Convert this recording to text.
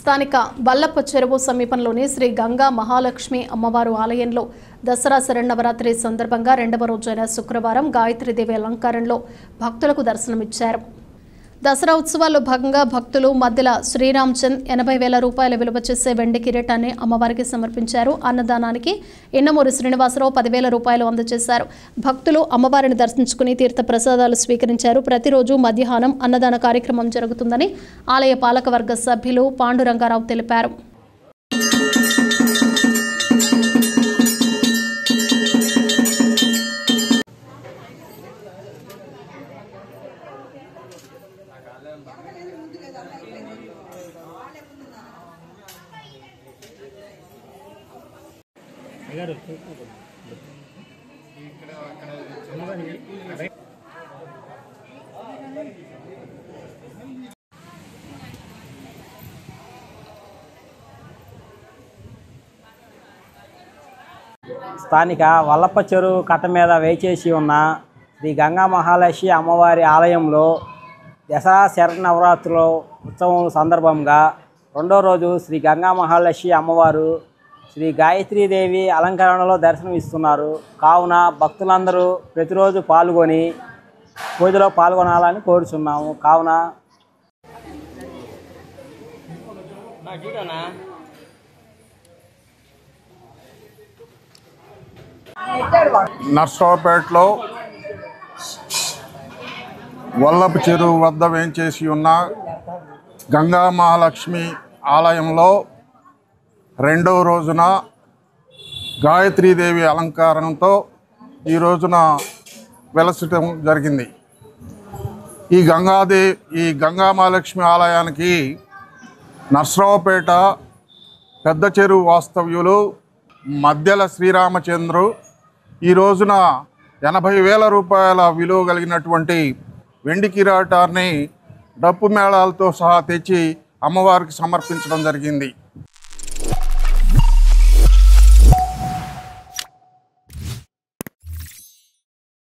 స్థానిక బల్లప్ప చెరువు సమీపంలోని శ్రీ గంగా మహాలక్ష్మి అమ్మవారు ఆలయంలో దసరా శరన్నవరాత్రి సందర్భంగా రెండవ రోజైన శుక్రవారం గాయత్రీదేవి అలంకారంలో భక్తులకు దర్శనమిచ్చారు. దసరా ఉత్సవాల్లో భాగంగా భక్తులు మధ్యల శ్రీరామ్చంద్ 80,000 రూపాయల విలువ చేసే వెండి కిరీటాన్ని అమ్మవారికి సమర్పించారు. అన్నదానానికి ఇన్నమూరి శ్రీనివాసరావు 10,000 రూపాయలు అందజేశారు. భక్తులు అమ్మవారిని దర్శించుకుని తీర్థ ప్రసాదాలు స్వీకరించారు. ప్రతిరోజు మధ్యాహ్నం అన్నదాన కార్యక్రమం జరుగుతుందని ఆలయ పాలకవర్గ సభ్యులు పాండురంగారావు తెలిపారు. స్థానిక వల్లప్ప చెరువు కట్ట మీద వేచేసి ఉన్న శ్రీ గంగా మహాలక్ష్మి అమ్మవారి ఆలయంలో దసరా శరన్నవరాత్రుల ఉత్సవం సందర్భంగా రెండో రోజు శ్రీ గంగా మహాలక్ష్మి అమ్మవారు శ్రీ గాయత్రీదేవి అలంకరణలో దర్శనమిస్తున్నారు. కావున భక్తులందరూ ప్రతిరోజు పాల్గొని పూజలో పాల్గొనాలని కోరుచున్నాము. కావున నర్సరావుపేటలో వల్లప్ప చెరువు వద్ద వేంచేసి ఉన్న గంగా మహాలక్ష్మి ఆలయంలో రెండవ రోజున గాయత్రీదేవి అలంకారంతో ఈ రోజున వెలసటం జరిగింది. ఈ గంగా మహాలక్ష్మి ఆలయానికి నర్సరావుపేట పెద్ద చెరువు వాస్తవ్యులు మధ్యల శ్రీరామచంద్రు ఈ రోజున 80,000 రూపాయల విలువ కలిగినటువంటి వెండి కిరీటాన్ని డప్పు మేళాలతో సహా తెచ్చి అమ్మవారికి సమర్పించడం జరిగింది.